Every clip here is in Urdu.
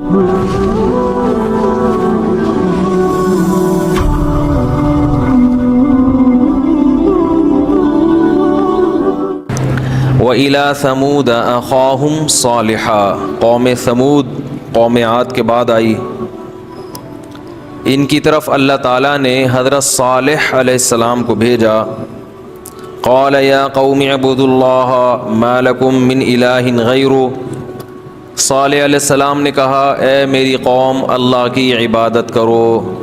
وَإِلَىٰ ثَمُودَ أَخَاهُمْ صَالِحًا، قوم ثمود قوم عاد کے بعد آئی، ان کی طرف اللہ تعالیٰ نے حضرت صالح علیہ السلام کو بھیجا۔ قال یا قوم اعبدوا اللہ ما لکم من الہ غیرہ، صالح علیہ السلام نے کہا اے میری قوم اللہ کی عبادت کرو،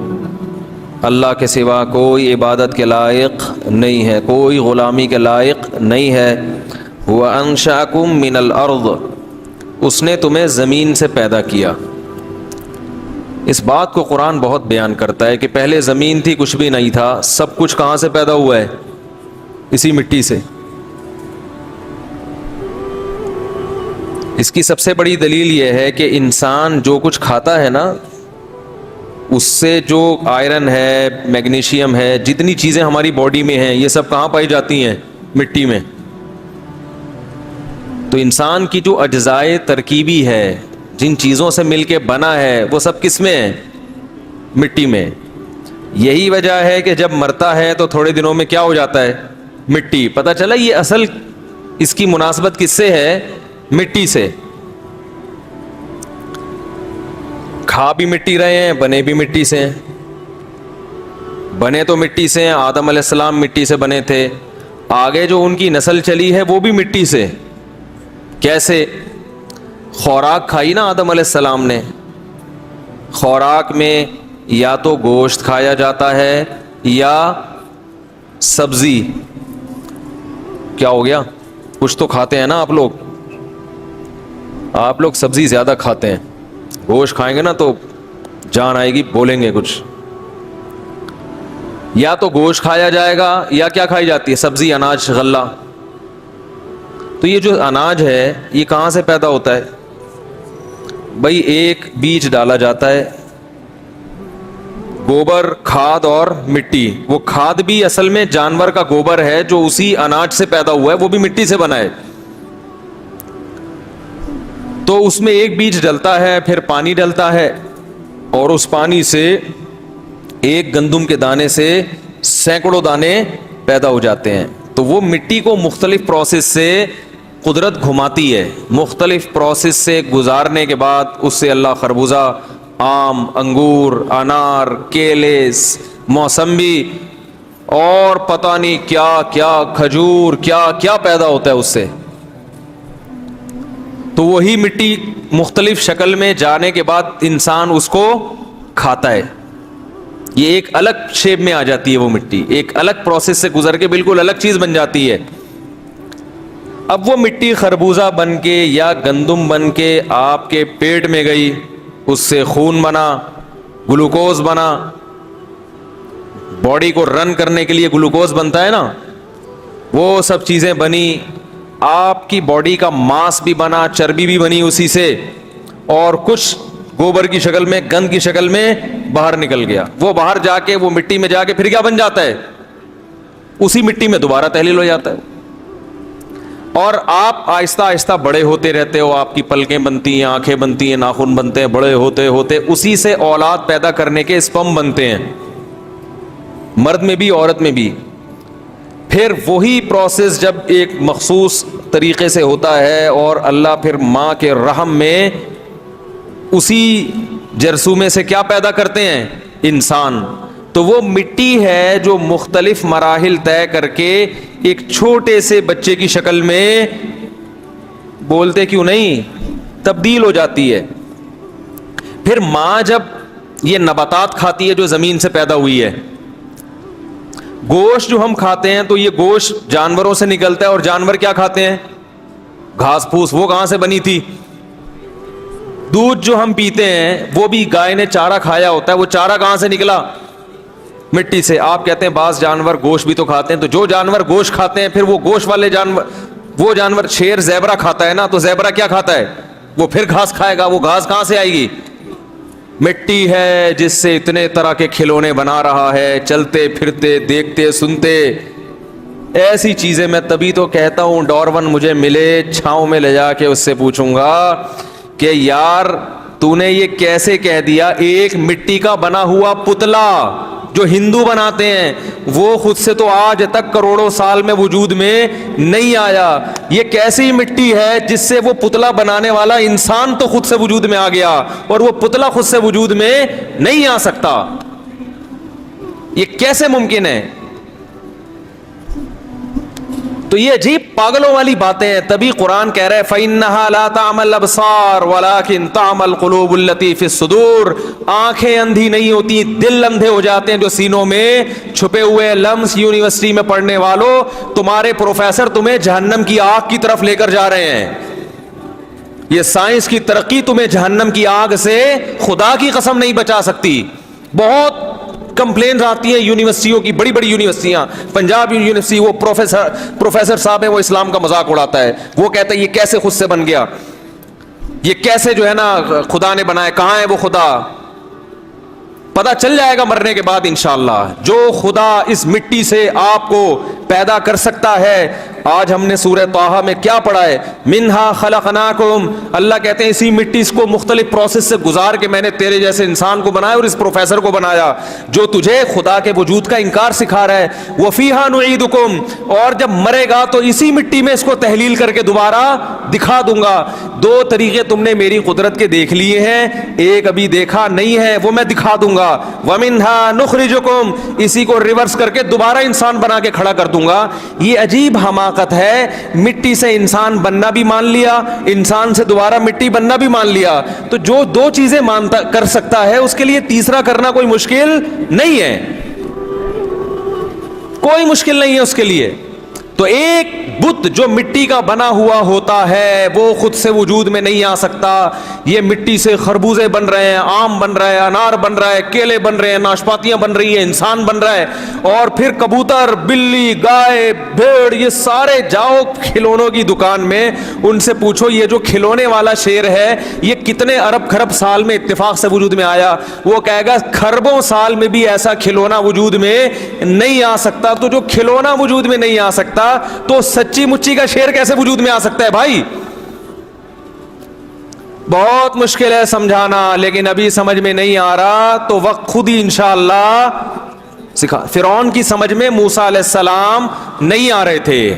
اللہ کے سوا کوئی عبادت کے لائق نہیں ہے، کوئی غلامی کے لائق نہیں ہے۔ وَأَنشَأَكُم مِّنَ الْأَرْضِ، اس نے تمہیں زمین سے پیدا کیا۔ اس بات کو قرآن بہت بیان کرتا ہے کہ پہلے زمین تھی، کچھ بھی نہیں تھا، سب کچھ کہاں سے پیدا ہوا ہے؟ اسی مٹی سے۔ اس کی سب سے بڑی دلیل یہ ہے کہ انسان جو کچھ کھاتا ہے نا، اس سے جو آئرن ہے، میگنیشیم ہے، جتنی چیزیں ہماری باڈی میں ہیں، یہ سب کہاں پائی جاتی ہیں؟ مٹی میں۔ تو انسان کی جو اجزائے ترکیبی ہے، جن چیزوں سے مل کے بنا ہے، وہ سب کس میں ہے؟ مٹی میں۔ یہی وجہ ہے کہ جب مرتا ہے تو تھوڑے دنوں میں کیا ہو جاتا ہے؟ مٹی۔ پتہ چلا یہ اصل اس کی مناسبت کس سے ہے؟ مٹی سے۔ کھا بھی مٹی رہے ہیں، بنے بھی مٹی سے ہیں۔ بنے تو مٹی سے ہیں، آدم علیہ السلام مٹی سے بنے تھے، آگے جو ان کی نسل چلی ہے وہ بھی مٹی سے۔ کیسے؟ خوراک کھائی نا آدم علیہ السلام نے، خوراک میں یا تو گوشت کھایا جاتا ہے یا سبزی۔ کیا ہو گیا؟ کچھ تو کھاتے ہیں نا آپ لوگ سبزی زیادہ کھاتے ہیں، گوشت کھائیں گے نا تو جان آئے گی، بولیں گے کچھ۔ یا تو گوشت کھایا جائے گا یا کیا کھائی جاتی ہے؟ سبزی، اناج، غلہ۔ تو یہ جو اناج ہے یہ کہاں سے پیدا ہوتا ہے؟ بھائی ایک بیج ڈالا جاتا ہے، گوبر، کھاد اور مٹی۔ وہ کھاد بھی اصل میں جانور کا گوبر ہے جو اسی اناج سے پیدا ہوا ہے، وہ بھی مٹی سے بنا ہے۔ تو اس میں ایک بیج ڈلتا ہے، پھر پانی ڈلتا ہے، اور اس پانی سے ایک گندم کے دانے سے سینکڑوں دانے پیدا ہو جاتے ہیں۔ تو وہ مٹی کو مختلف پروسیس سے قدرت گھماتی ہے، مختلف پروسیس سے گزارنے کے بعد اس سے اللہ خربوزہ، آم، انگور، انار، کیلے، موسمبی اور پتہ نہیں کیا کیا، کھجور، کیا کیا پیدا ہوتا ہے اس سے۔ تو وہی مٹی مختلف شکل میں جانے کے بعد انسان اس کو کھاتا ہے، یہ ایک الگ شیپ میں آ جاتی ہے وہ مٹی، ایک الگ پروسیس سے گزر کے بالکل الگ چیز بن جاتی ہے۔ اب وہ مٹی خربوزہ بن کے یا گندم بن کے آپ کے پیٹ میں گئی، اس سے خون بنا، گلوکوز بنا، باڈی کو رن کرنے کے لیے گلوکوز بنتا ہے نا، وہ سب چیزیں بنی، آپ کی باڈی کا ماس بھی بنا، چربی بھی بنی اسی سے، اور کچھ گوبر کی شکل میں، گند کی شکل میں باہر نکل گیا۔ وہ باہر جا کے وہ مٹی میں جا کے پھر کیا بن جاتا ہے؟ اسی مٹی میں دوبارہ تحلیل ہو جاتا ہے۔ اور آپ آہستہ آہستہ بڑے ہوتے رہتے ہو، آپ کی پلکیں بنتی ہیں، آنکھیں بنتی ہیں، ناخن بنتے ہیں، بڑے ہوتے ہوتے اسی سے اولاد پیدا کرنے کے اسپم بنتے ہیں، مرد میں بھی عورت میں بھی۔ پھر وہی پروسیس جب ایک مخصوص طریقے سے ہوتا ہے اور اللہ پھر ماں کے رحم میں اسی جرثومے سے کیا پیدا کرتے ہیں؟ انسان۔ تو وہ مٹی ہے جو مختلف مراحل طے کر کے ایک چھوٹے سے بچے کی شکل میں، بولتے کیوں نہیں، تبدیل ہو جاتی ہے۔ پھر ماں جب یہ نباتات کھاتی ہے جو زمین سے پیدا ہوئی ہے، گوشت جو ہم کھاتے ہیں تو یہ گوشت جانوروں سے نکلتا ہے، اور جانور کیا کھاتے ہیں؟ گھاس پھوس۔ وہ کہاں سے بنی تھی؟ دودھ جو ہم پیتے ہیں وہ بھی گائے نے چارہ کھایا ہوتا ہے، وہ چارہ کہاں سے نکلا؟ مٹی سے۔ آپ کہتے ہیں بعض جانور گوشت بھی تو کھاتے ہیں، تو جو جانور گوشت کھاتے ہیں پھر وہ گوشت والے جانور، وہ جانور، شیر زیبرا کھاتا ہے نا، تو زیبرا کیا کھاتا ہے؟ وہ پھر گھاس کھائے گا۔ وہ گھاس کہاں سے آئے گی؟ مٹی ہے جس سے اتنے طرح کے کھلونے بنا رہا ہے، چلتے پھرتے، دیکھتے سنتے، ایسی چیزیں۔ میں تبھی تو کہتا ہوں ڈارون مجھے ملے، چھاؤں میں لے جا کے اس سے پوچھوں گا کہ یار تو نے یہ کیسے کہہ دیا ایک مٹی کا بنا ہوا پتلا جو ہندو بناتے ہیں وہ خود سے تو آج تک کروڑوں سال میں وجود میں نہیں آیا، یہ کیسی مٹی ہے جس سے وہ پتلا بنانے والا انسان تو خود سے وجود میں آ گیا اور وہ پتلا خود سے وجود میں نہیں آ سکتا؟ یہ کیسے ممکن ہے؟ تو یہ عجیب پاگلوں والی باتیں ہیں. تبھی قرآن کہہ رہا ہے فَإِنَّهَا لَا تَعْمَى الْأَبْصَارُ وَلَكِنْ تَعْمَى الْقُلُوبُ الَّتِي فِي الصُّدُورِ. آنکھیں اندھی نہیں ہوتی، دل اندھے ہو جاتے ہیں جو سینوں میں چھپے ہوئے. لمس یونیورسٹی میں پڑھنے والوں، تمہارے پروفیسر تمہیں جہنم کی آگ کی طرف لے کر جا رہے ہیں. یہ سائنس کی ترقی تمہیں جہنم کی آگ سے خدا کی قسم نہیں بچا سکتی. بہت کمپلینز آتی ہیں یونیورسٹیوں کی، بڑی بڑی یونیورسٹیاں، پنجاب یونیورسٹی، وہ پروفیسر صاحب ہے وہ اسلام کا مذاق اڑاتا ہے. وہ کہتا ہے یہ کیسے خود سے بن گیا، یہ کیسے جو ہے نا خدا نے بنایا، کہاں ہے وہ خدا؟ پتہ چل جائے گا مرنے کے بعد انشاءاللہ. جو خدا اس مٹی سے آپ کو پیدا کر سکتا ہے. آج ہم نے سورہ طٰہٰ میں کیا پڑھا ہے؟ منہا خلقناکم. اللہ کہتے ہیں اسی مٹی کو مختلف پروسیس سے گزار کے میں نے تیرے جیسے انسان کو بنایا اور اس پروفیسر کو بنایا جو تجھے خدا کے وجود کا انکار سکھا رہا ہے. وفیہا نعیدکم. اور جب مرے گا تو اسی مٹی میں اس کو تحلیل کر کے دوبارہ دکھا دوں گا. دو طریقے تم نے میری قدرت کے دیکھ لیے ہیں، ایک ابھی دیکھا نہیں ہے، وہ میں دکھا دوں گا. ومنہا نخرجکم. اسی کو ریورس کر کے دوبارہ انسان بنا کے کھڑا کر دوں گا. یہ عجیب حماقت ہے. مٹی سے انسان بننا بھی مان لیا، انسان سے دوبارہ مٹی بننا بھی مان لیا. تو جو دو چیزیں مانتا کر سکتا ہے اس کے لیے تیسرا کرنا کوئی مشکل نہیں ہے، کوئی مشکل نہیں ہے اس کے لیے. تو ایک بت جو مٹی کا بنا ہوا ہوتا ہے وہ خود سے وجود میں نہیں آ سکتا. یہ مٹی سے خربوزے بن رہے ہیں، آم بن رہا ہے، انار بن رہا ہے، کیلے بن رہے ہیں، ناشپاتیاں بن رہی ہیں، انسان بن رہا ہے. اور پھر کبوتر، بلی، گائے، بھیڑ، یہ سارے جاؤ کھلونوں کی دکان میں ان سے پوچھو یہ جو کھلونے والا شیر ہے یہ کتنے ارب کھرب سال میں اتفاق سے وجود میں آیا؟ وہ کہے گا کھربوں سال میں بھی ایسا کھلونا وجود میں نہیں آ سکتا. تو جو کھلونا وجود میں نہیں آ سکتا تو سچی مچی کا شیر کیسے وجود میں آ سکتا ہے بھائی؟ بہت مشکل ہے سمجھانا، لیکن ابھی سمجھ میں نہیں آ رہا تو وقت خود ہی انشاءاللہ سکھا. فرعون کی سمجھ میں موسیٰ علیہ السلام نہیں آ رہے تھے.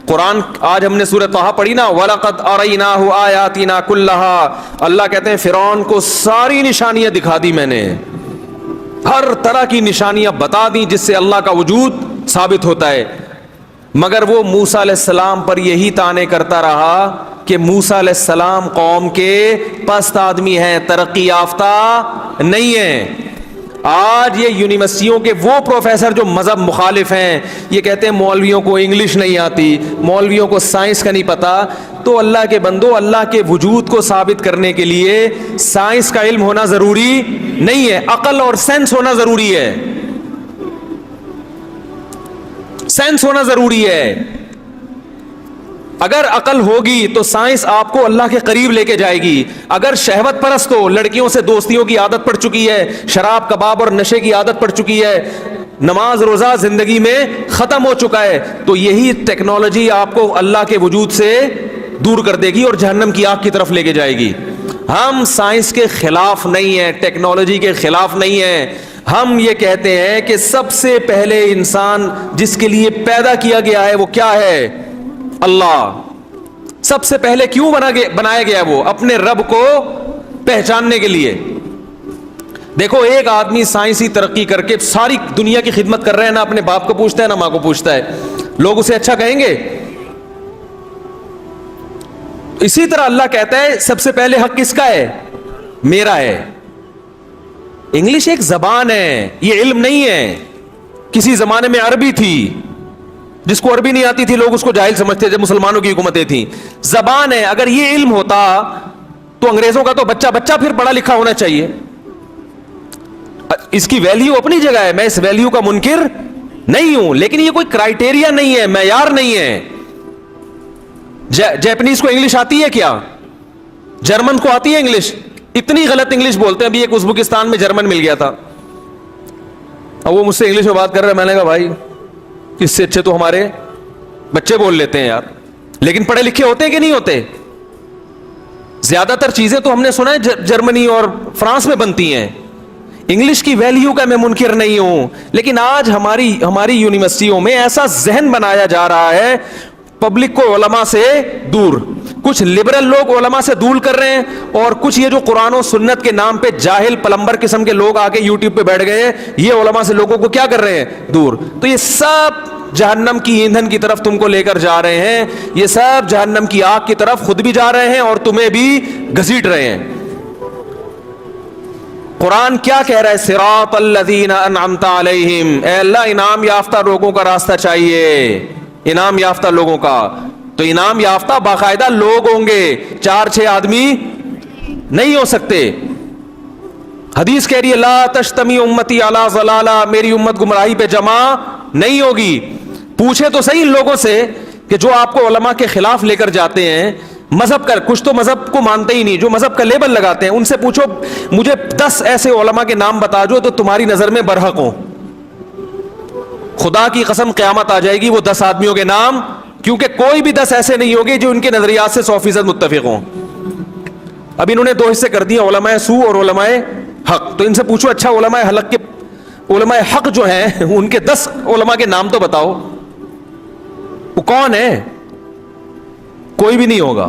قرآن آج ہم نے سورہ طٰہٰ پڑھی نا، وَلَقَدْ أَرَيْنَاهُ آيَاتِنَا كُلَّهَا. اللہ کہتے ہیں فرعون کو ساری نشانیاں دکھا دی میں نے، ہر طرح کی نشانیاں بتا دی جس سے اللہ کا وجود ثابت ہوتا ہے. مگر وہ موسیٰ علیہ السلام پر یہی طعنے کرتا رہا کہ موسیٰ علیہ السلام قوم کے پست آدمی ہیں، ترقی یافتہ نہیں ہیں. آج یہ یونیورسٹیوں کے وہ پروفیسر جو مذہب مخالف ہیں یہ کہتے ہیں مولویوں کو انگلش نہیں آتی، مولویوں کو سائنس کا نہیں پتا. تو اللہ کے بندو، اللہ کے وجود کو ثابت کرنے کے لیے سائنس کا علم ہونا ضروری نہیں ہے، عقل اور سینس ہونا ضروری ہے. سائنس ہونا ضروری ہے. اگر عقل ہوگی تو سائنس آپ کو اللہ کے قریب لے کے جائے گی. اگر شہوت پرست ہو، لڑکیوں سے دوستیوں کی عادت پڑ چکی ہے، شراب کباب اور نشے کی عادت پڑ چکی ہے، نماز روزہ زندگی میں ختم ہو چکا ہے، تو یہی ٹیکنالوجی آپ کو اللہ کے وجود سے دور کر دے گی اور جہنم کی آگ کی طرف لے کے جائے گی. ہم سائنس کے خلاف نہیں ہیں، ٹیکنالوجی کے خلاف نہیں ہیں. ہم یہ کہتے ہیں کہ سب سے پہلے انسان جس کے لیے پیدا کیا گیا ہے وہ کیا ہے؟ اللہ. سب سے پہلے کیوں بنایا گیا؟ وہ اپنے رب کو پہچاننے کے لیے. دیکھو ایک آدمی سائنسی ترقی کر کے ساری دنیا کی خدمت کر رہے ہیں، نہ اپنے باپ کو پوچھتا ہے نہ ماں کو پوچھتا ہے، لوگ اسے اچھا کہیں گے؟ اسی طرح اللہ کہتا ہے سب سے پہلے حق کس کا ہے؟ میرا ہے. انگلش ایک زبان ہے، یہ علم نہیں ہے. کسی زمانے میں عربی تھی، جس کو عربی نہیں آتی تھی لوگ اس کو جاہل سمجھتے جب مسلمانوں کی حکومتیں تھیں. زبان ہے. اگر یہ علم ہوتا تو انگریزوں کا تو بچہ پھر پڑھا لکھا ہونا چاہیے. اس کی ویلیو اپنی جگہ ہے، میں اس ویلیو کا منکر نہیں ہوں، لیکن یہ کوئی کرائٹیریا نہیں ہے، معیار نہیں ہے. جیپنیز کو انگلش آتی ہے کیا؟ جرمن کو آتی ہے انگلش؟ اتنی غلط انگلش بولتے ہیں. ابھی ایک ازبکستان میں جرمن مل گیا تھا، اب وہ مجھ سے انگلش میں بات کر رہے ہیں. میں نے کہا بھائی اس سے اچھے تو ہمارے بچے بول لیتے ہیں یار. لیکن پڑھے لکھے ہوتے ہیں کہ نہیں ہوتے؟ زیادہ تر چیزیں تو ہم نے سنا ہے جرمنی اور فرانس میں بنتی ہیں. انگلش کی ویلیو کا میں منکر نہیں ہوں, لیکن آج ہماری یونیورسٹیوں میں ایسا ذہن بنایا جا رہا ہے پبلک کو علماء سے دور, کچھ لبرل لوگ علماء سے دور کر رہے ہیں, اور کچھ یہ جو قرآن و سنت کے نام پہ جاہل پلمبر قسم کے لوگ آ کے یوٹیوب پہ بیٹھ گئے, یہ علماء سے لوگوں کو کیا کر رہے ہیں, دور. تو یہ سب جہنم کی ایندھن کی طرف تم کو لے کر جا رہے ہیں, یہ سب جہنم کی آگ کی طرف خود بھی جا رہے ہیں اور تمہیں بھی گھسیٹ رہے ہیں. قرآن کیا کہہ رہا ہے, صراط الذین انعمت علیہم, اے اللہ انعام یافتہ لوگوں کا راستہ چاہیے, انعام یافتہ لوگوں کا. تو انعام یافتہ باقاعدہ لوگ ہوں گے, 4-6 آدمی نہیں ہو سکتے. حدیث کہہ رہی ہے لا تجتمع امتی علی ضلالہ, میری امت گمراہی پہ جمع نہیں ہوگی. پوچھے تو صحیح ان لوگوں سے کہ جو آپ کو علماء کے خلاف لے کر جاتے ہیں, مذہب کا, کچھ تو مذہب کو مانتے ہی نہیں, جو مذہب کا لیبل لگاتے ہیں, ان سے پوچھو مجھے 10 ایسے علماء کے نام بتا جو تو تمہاری نظر میں برحق ہوں. خدا کی قسم قیامت آ جائے گی وہ 10 آدمیوں کے نام, کیونکہ کوئی بھی 10 ایسے نہیں ہوگے جو ان کے نظریات سے 100% متفق ہوں. اب انہوں نے 2 حصے کر دیے, علماء سو اور علماء حق. تو ان سے پوچھو اچھا علماء حق جو ہیں ان کے 10 علماء کے نام تو بتاؤ, وہ کون ہے؟ کوئی بھی نہیں ہوگا,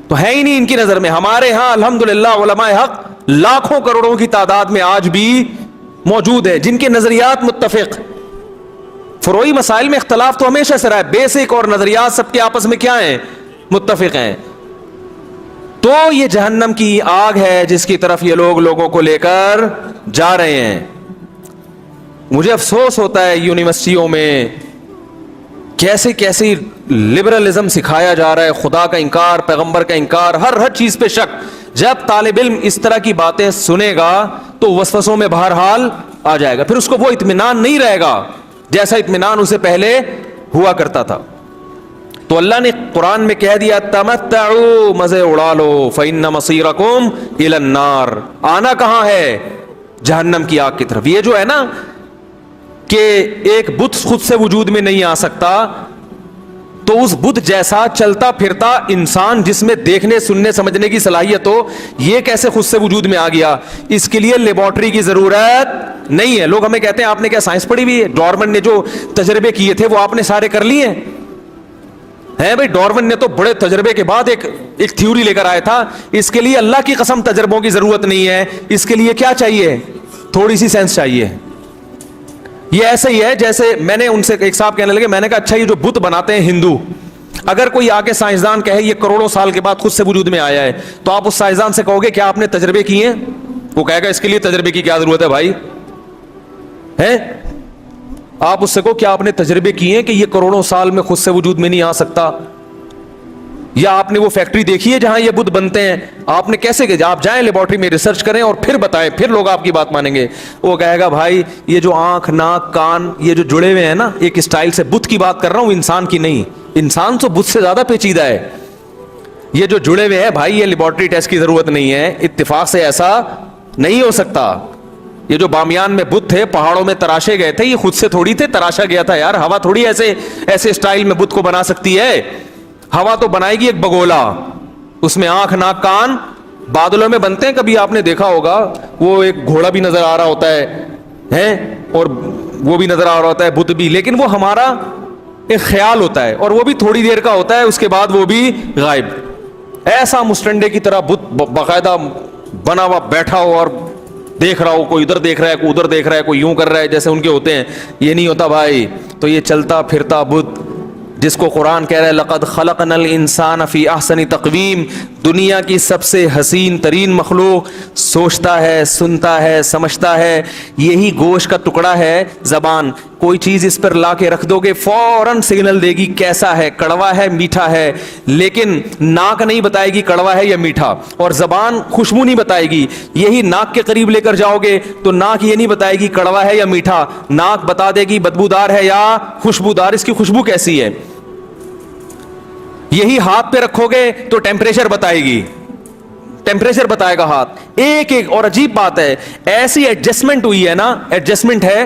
تو ہے ہی نہیں ان کی نظر میں. ہمارے ہاں الحمدللہ علماء حق لاکھوں کروڑوں کی تعداد میں آج بھی موجود ہے جن کے نظریات متفق. فروعی مسائل میں اختلاف تو ہمیشہ سے رہا ہے, بیسک اور نظریات سب کے آپس میں کیا ہیں, متفق ہیں. تو یہ جہنم کی آگ ہے جس کی طرف یہ لوگ لوگوں کو لے کر جا رہے ہیں. مجھے افسوس ہوتا ہے یونیورسٹیوں میں کیسے لبرلزم سکھایا جا رہا ہے, خدا کا انکار, پیغمبر کا انکار, ہر چیز پہ شک. جب طالب علم اس طرح کی باتیں سنے گا تو وسوسوں میں بہرحال آ جائے گا, پھر اس کو وہ اطمینان نہیں رہے گا جیسا اطمینان اسے پہلے ہوا کرتا تھا. تو اللہ نے قرآن میں کہہ دیا تمتعوا, مزے اڑا لو, فإن مصیرکم الی النار, آنا کہاں ہے, جہنم کی آگ کی طرف. یہ جو ہے نا کہ ایک بت خود سے وجود میں نہیں آ سکتا, تو اس بت جیسا چلتا پھرتا انسان جس میں دیکھنے سننے سمجھنے کی صلاحیت ہو, یہ کیسے خود سے وجود میں آ گیا؟ اس کے لیے لیبارٹری کی ضرورت نہیں ہے. لوگ ہمیں کہتے ہیں آپ نے کیا سائنس پڑھی ہوئی ہے؟ ڈارون نے جو تجربے کیے تھے وہ آپ نے سارے کر لیے ہیں بھائی. ڈارون نے تو بڑے تجربے کے بعد ایک تھیوری لے کر آیا تھا. اس کے لیے اللہ کی قسم تجربوں کی ضرورت نہیں ہے. اس کے لیے کیا چاہیے؟ تھوڑی سی سینس چاہیے. یہ ایسے ہی ہے جیسے میں نے ان سے, ایک صاحب کہنے لگے, میں نے کہا اچھا یہ جو بت بناتے ہیں ہندو, اگر کوئی آگے سائنسدان کہے یہ کروڑوں سال کے بعد خود سے وجود میں آیا ہے, تو آپ اس سائنسدان سے کہو گے کیا آپ نے تجربے کیے ہیں؟ وہ کہے گا اس کے لیے تجربے کی کیا ضرورت ہے بھائی, ہے؟ آپ اس سے کہو کیا آپ نے تجربے کیے ہیں کہ یہ کروڑوں سال میں خود سے وجود میں نہیں آ سکتا, یا آپ نے وہ فیکٹری دیکھی ہے جہاں یہ بت بنتے ہیں, آپ نے کیسے کہ آپ جائیں لیبارٹری میں ریسرچ کریں اور پھر بتائیں, پھر لوگ آپ کی بات مانیں گے. وہ کہے گا بھائی یہ جو آنکھ ناک کان یہ جو جڑے ہوئے ہیں نا, ایک اسٹائل سے, بت کی بات کر رہا ہوں انسان کی نہیں, انسان تو بت سے زیادہ پیچیدہ ہے. یہ جو جڑے ہوئے ہیں بھائی یہ لیبارٹری ٹیسٹ کی ضرورت نہیں ہے, اتفاق سے ایسا نہیں ہو سکتا. یہ جو بامیان میں بت تھے پہاڑوں میں تراشے گئے تھے, یہ خود سے تھوڑی تھے تراشا گیا تھا یار. ہوا تھوڑی ایسے اسٹائل میں بت کو بنا سکتی ہے. ہوا تو بنائے گی ایک بگولا, اس میں آنکھ ناک کان. بادلوں میں بنتے ہیں, کبھی آپ نے دیکھا ہوگا وہ ایک گھوڑا بھی نظر آ رہا ہوتا ہے اور وہ بھی نظر آ رہا ہوتا ہے بت بھی, لیکن وہ ہمارا ایک خیال ہوتا ہے اور وہ بھی تھوڑی دیر کا ہوتا ہے, اس کے بعد وہ بھی غائب. ایسا مسٹنڈے کی طرح بت باقاعدہ بنا ہوا بیٹھا ہو اور دیکھ رہا ہو, کوئی ادھر دیکھ رہا ہے, کوئی ادھر دیکھ رہا ہے, کوئی یوں کر رہا ہے جیسے ان کے ہوتے ہیں, یہ نہیں ہوتا بھائی. تو یہ چلتا پھرتا بت جس کو قرآن کہہ رہا ہے لقد خلقنا الانسان فی احسن تقویم, دنیا کی سب سے حسین ترین مخلوق, سوچتا ہے, سنتا ہے, سمجھتا ہے, یہی گوشت کا ٹکڑا ہے زبان. کوئی چیز اس پر لا کے رکھ دو گے فوراً سگنل دے گی کیسا ہے, کڑوا ہے میٹھا ہے, لیکن ناک نہیں بتائے گی کڑوا ہے یا میٹھا, اور زبان خوشبو نہیں بتائے گی. یہی ناک کے قریب لے کر جاؤ گے تو ناک یہ نہیں بتائے گی کڑوا ہے یا میٹھا, ناک بتا دے گی بدبودار ہے یا خوشبودار, اس کی خوشبو کیسی ہے. یہی ہاتھ پہ رکھو گے تو ٹیمپریچر بتائے گی, ٹیمپریچر بتائے گا ہاتھ ایک ایک. اور عجیب بات ہے, ایسی ایڈجسٹمنٹ ہوئی ہے نا, ایڈجسٹمنٹ ہے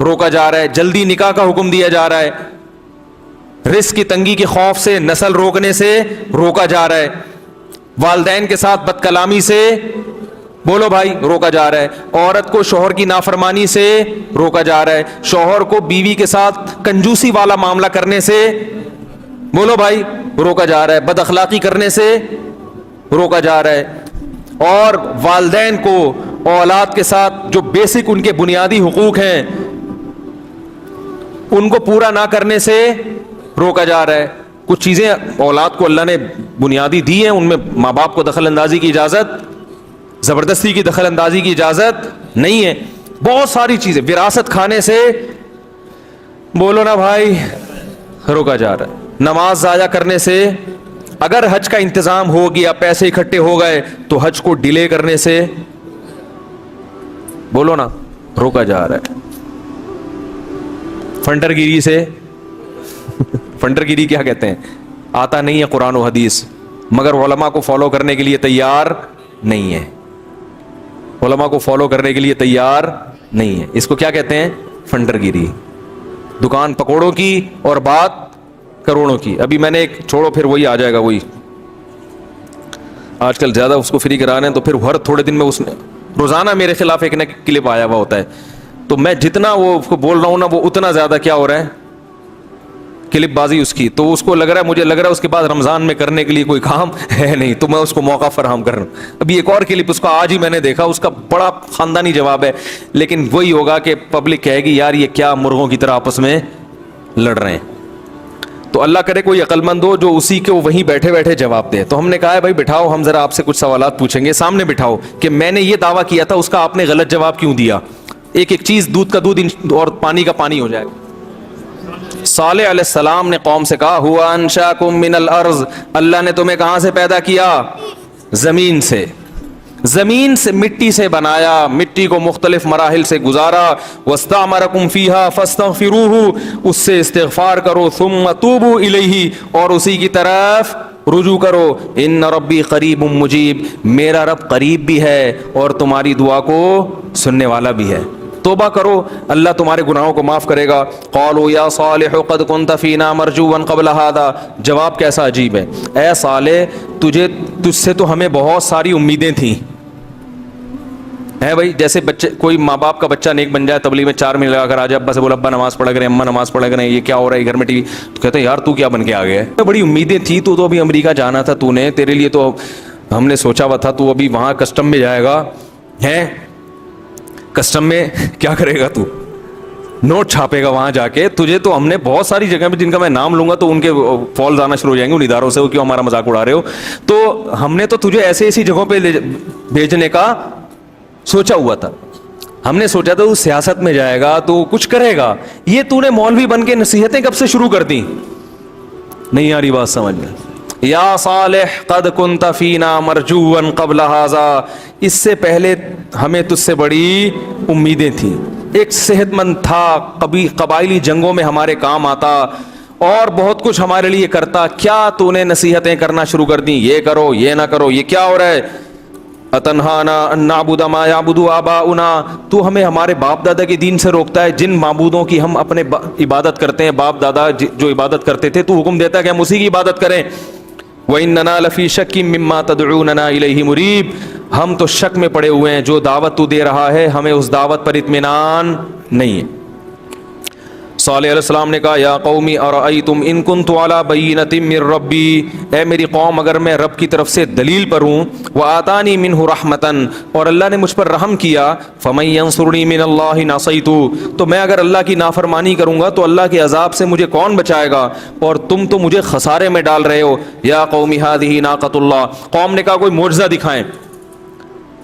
روکا جا رہا ہے, جلدی نکاح کا حکم دیا جا رہا ہے, رزق کی تنگی کے خوف سے نسل روکنے سے روکا جا رہا ہے, والدین کے ساتھ بد کلامی سے بولو بھائی روکا جا رہا ہے, عورت کو شوہر کی نافرمانی سے روکا جا رہا ہے, شوہر کو بیوی کے ساتھ کنجوسی والا معاملہ کرنے سے بولو بھائی روکا جا رہا ہے, بد اخلاقی کرنے سے روکا جا رہا ہے, اور والدین کو اولاد کے ساتھ جو بیسک ان کے بنیادی حقوق ہیں ان کو پورا نہ کرنے سے روکا جا رہا ہے. کچھ چیزیں اولاد کو اللہ نے بنیادی دی ہیں, ان میں ماں باپ کو دخل اندازی کی اجازت, زبردستی کی دخل اندازی کی اجازت نہیں ہے. بہت ساری چیزیں, وراثت کھانے سے بولو نا بھائی روکا جا رہا ہے, نماز ضائع کرنے سے, اگر حج کا انتظام ہو گیا پیسے اکٹھے ہو گئے تو حج کو ڈیلے کرنے سے بولو نا روکا جا رہا ہے, فنڈر گیری سے فنڈر گیری کیا کہتے ہیں, آتا نہیں ہے قرآن و حدیث مگر علماء کو فالو کرنے کے لیے تیار نہیں ہے, علماء کو فالو کرنے کے لیے تیار نہیں ہے, اس کو کیا کہتے ہیں فنڈر گیری, دکان پکوڑوں کی اور بات کروڑوں کی. ابھی میں نے ایک چھوڑو پھر وہی آ جائے گا, وہی آج کل زیادہ اس کو فری کرا رہے ہیں تو پھر ہر تھوڑے دن میں اس نے روزانہ میرے خلاف ایک نہ کلپ آیا ہوا ہوتا ہے, تو میں جتنا وہ اس کو بول رہا ہوں نا وہ اتنا زیادہ کیا ہو رہا ہے کلپ بازی اس کی, تو اس کو لگ رہا ہے, مجھے لگ رہا ہے اس کے بعد رمضان میں کرنے کے لیے کوئی کام ہے نہیں, تو میں اس کو موقع فراہم کر رہا ہوں. ابھی ایک اور کلپ اس کا آج ہی میں نے دیکھا, اس کا بڑا خاندانی جواب ہے, لیکن وہی ہوگا کہ پبلک کہے گی یار یہ کیا مرغوں کی طرح آپس میں لڑ رہے ہیں. تو اللہ کرے کوئی عقل مند ہو جو اسی کو وہیں بیٹھے بیٹھے جواب دے. تو ہم نے کہا ہے بھائی بٹھاؤ, ہم ذرا آپ سے کچھ سوالات پوچھیں گے, سامنے بٹھاؤ کہ میں نے یہ دعویٰ کیا تھا اس کا آپ نے غلط جواب کیوں دیا, ایک ایک چیز دودھ کا دودھ اور پانی کا پانی ہو جائے گا. صالح علیہ السلام نے قوم سے کہا ہوا انشاکم من الارض, اللہ نے تمہیں کہاں سے پیدا کیا, زمین سے, زمین سے مٹی سے بنایا, مٹی کو مختلف مراحل سے گزارا, واستعمرکم فیہا فاستغفروہ, اس سے استغفار کرو, ثم توبوا الیہ, اور اسی کی طرف رجوع کرو, ان ربی قریب مجیب, میرا رب قریب بھی ہے اور تمہاری دعا کو سننے والا بھی ہے. توبہ کرو اللہ تمہارے گناہوں کو معاف کرے گا. قالوا یا صالح قد كنت فینا مرجوا قبل هذا, جواب کیسا عجیب ہے, اے صالح تجھ سے تو ہمیں بہت ساری امیدیں تھیں. ہے بھائی جیسے بچے, کوئی ماں باپ کا بچہ نیک بن جائے, تبلیغ میں 4 منٹ لگا کر آ جائے, ابا سے بولا ابا نماز پڑھا کریں, اماں نماز پڑھا کریں, یہ کیا ہو رہا ہے گھر میں ٹی وی, تو کہتے ہیں یار تو کیا بن کے آ گیا ہے, بڑی امیدیں تھی, تو ابھی امریکہ جانا تھا, تو نے تیرے لیے تو ہم نے سوچا ہوا تھا, تو ابھی وہاں کسٹم میں جائے گا, ہے کسٹم میں کیا کرے گا, تو نوٹ چھاپے گا وہاں جا کے, تجھے تو ہم نے بہت ساری جگہ پہ جن کا میں نام لوں گا تو ان کے فالز آنا شروع ہو جائیں گے ان اداروں سے, وہ کیوں ہمارا مذاق اڑا رہے ہو, تو ہم نے تو تجھے ایسے ایسی جگہوں پہ بھیجنے کا سوچا ہوا تھا, ہم نے سوچا تھا تو سیاست میں جائے گا تو کچھ کرے گا, یہ تو نے مولوی بن کے نصیحتیں کب سے شروع کر دی, نہیں آ رہی بات سمجھ میں. یا صالح قد كنت فینا مرجوا قبل هذا, اس سے پہلے ہمیں تجھ سے بڑی امیدیں تھیں, ایک صحت مند تھا, قبائلی جنگوں میں ہمارے کام آتا اور بہت کچھ ہمارے لیے کرتا, کیا تو نے نصیحتیں کرنا شروع کر دیں, یہ کرو یہ نہ کرو, یہ کیا ہو رہا ہے, اتنہانا ان نعبد ما یعبد آباؤنا, تو ہمیں ہمارے باپ دادا کے دین سے روکتا ہے, جن معبودوں کی ہم اپنے عبادت کرتے ہیں, باپ دادا جو عبادت کرتے تھے, تو حکم دیتا ہے کہ ہم اسی کی عبادت کریں. وَإِنَّنَا لَفِي شَكٍّ مِّمَّا تَدْعُونَنَا إِلَيْهِ مُرِيبٍ, ہم تو شک میں پڑے ہوئے ہیں, جو دعوت تو دے رہا ہے ہمیں اس دعوت پر اطمینان نہیں ہے. صالح علیہ السلام نے کہا یا قومی ارأیتم ان کنت علی بینۃ من ربی, اے میری قوم اگر میں رب کی طرف سے دلیل پر ہوں, وآتانی منہ رحمتا, اور اللہ نے مجھ پر رحم کیا, فمن ینصرنی من اللہ ان عصیت, تو میں اگر اللہ کی نافرمانی کروں گا تو اللہ کے عذاب سے مجھے کون بچائے گا, اور تم تو مجھے خسارے میں ڈال رہے ہو. یا قومی ہذہ ناقۃ اللہ, قوم نے کہا کوئی معجزہ دکھائیں.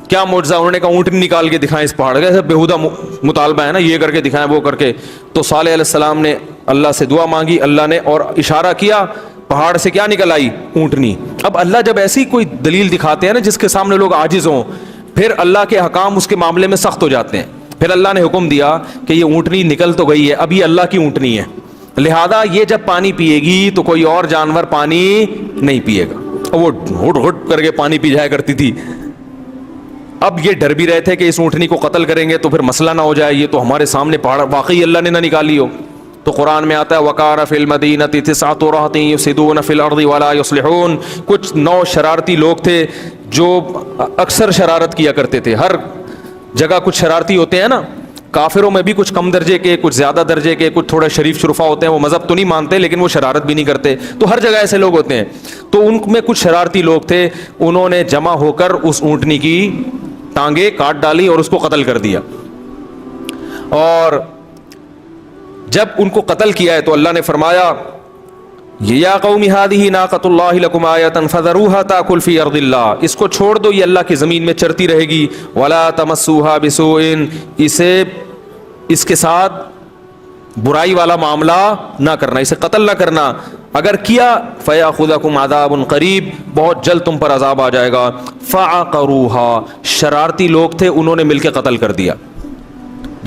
کیا معجزہ, انہوں نے کہا اونٹنی نکال کے دکھائیں اس پہاڑ کا, ایسا بیہودہ مطالبہ ہے نا, یہ کر کے دکھائیں وہ کر کے. تو صالح علیہ السلام نے اللہ سے دعا مانگی, اللہ نے اور اشارہ کیا, پہاڑ سے کیا نکل آئی, اونٹنی. اب اللہ جب ایسی کوئی دلیل دکھاتے ہیں نا جس کے سامنے لوگ عاجز ہوں, پھر اللہ کے حکام اس کے معاملے میں سخت ہو جاتے ہیں. پھر اللہ نے حکم دیا کہ یہ اونٹنی نکل تو گئی ہے, اب یہ اللہ کی اونٹنی ہے, لہذا یہ جب پانی پیے گی تو کوئی اور جانور پانی نہیں پیے گا. وہ ہٹ ہٹ کر کے پانی پی جایا کرتی تھی, اب یہ ڈر بھی رہے تھے کہ اس اونٹنی کو قتل کریں گے تو پھر مسئلہ نہ ہو جائے, یہ تو ہمارے سامنے پہاڑ واقعی اللہ نے نہ نکالی ہو. تو قرآن میں آتا ہے وَقَارَ فِي الْمَدِينَةِ تِسْعَةُ رَهْطٍ يُفْسِدُونَ فِي الْأَرْضِ وَلَا يُصْلِحُونَ. کچھ 9 شرارتی لوگ تھے جو اکثر شرارت کیا کرتے تھے. ہر جگہ کچھ شرارتی ہوتے ہیں نا, کافروں میں بھی کچھ کم درجے کے, کچھ زیادہ درجے کے, کچھ تھوڑا شریف شرفا ہوتے ہیں, وہ مذہب تو نہیں مانتے لیکن وہ شرارت بھی نہیں کرتے. تو ہر جگہ ایسے لوگ ہوتے ہیں. تو ان میں کچھ شرارتی لوگ تھے, انہوں نے جمع ہو کر اس اونٹنی کی ٹانگیں کاٹ ڈالی اور اس کو قتل کر دیا. اور جب ان کو قتل کیا ہے تو اللہ نے فرمایا یا قوم هذه ناقۃ اللہ لکم آیۃ فذروها تاکل فی ارض اللہ, اس کو چھوڑ دو, یہ اللہ کی زمین میں چرتی رہے گی. ولا تمسوها بسوء, اس کے ساتھ برائی والا معاملہ نہ کرنا, اسے قتل نہ کرنا. اگر کیا فیاخذکم عذاب قریب, بہت جلد تم پر عذاب آ جائے گا. فعقروها, شرارتی لوگ تھے, انہوں نے مل کے قتل کر دیا.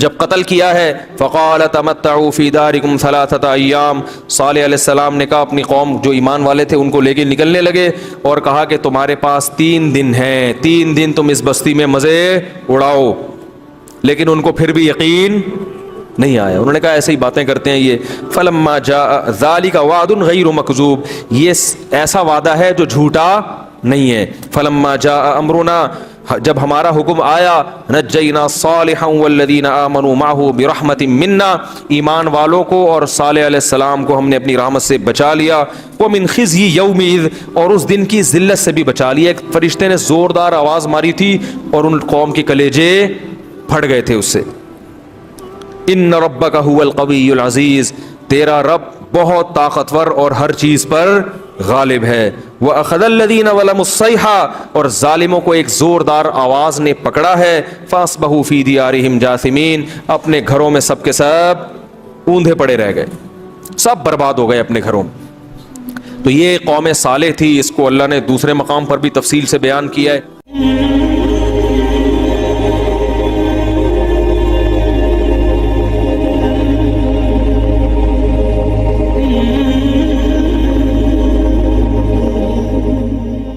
جب قتل کیا ہے فقال تمتعوا فی دارکم ثلاثۃ ایام, صالح علیہ السلام نے کہا اپنی قوم جو ایمان والے تھے ان کو لے کے نکلنے لگے اور کہا کہ تمہارے پاس 3 دن ہیں, 3 دن تم اس بستی میں مزے اڑاؤ. لیکن ان کو پھر بھی یقین نہیں آیا, انہوں نے کہا ایسے ہی باتیں کرتے ہیں یہ. فلما جاء ذلک وعد غیر مکذوب, یہ ایسا وعدہ ہے جو جھوٹا نہیں ہے. فلما جاء امرنا, جب ہمارا حکم آیا, نجینا صالحا والذین آمنوا معه برحمت منا, ایمان والوں کو اور صالح علیہ السلام کو ہم نے اپنی رحمت سے بچا لیا. ومن خزی یومئذ, اور اس دن کی ذلت سے بھی بچا لیا. ایک فرشتے نے زوردار آواز ماری تھی اور ان قوم کے کلیجے پھٹ گئے تھے اس سے. ان ربک هو القوی العزیز, تیرا رب بہت طاقتور اور ہر چیز پر غالب ہے. وَأَخَذَ الَّذِينَ ظَلَمُوا الصَّيْحَةَ, اور ظالموں کو ایک زوردار آواز نے پکڑا ہے. فَأَصْبَحُوا فِي دِيَارِهِمْ جَاثِمِينَ, اپنے گھروں میں سب کے سب اوندھے پڑے رہ گئے, سب برباد ہو گئے اپنے گھروں میں. تو یہ قوم صالح تھی, اس کو اللہ نے دوسرے مقام پر بھی تفصیل سے بیان کیا ہے.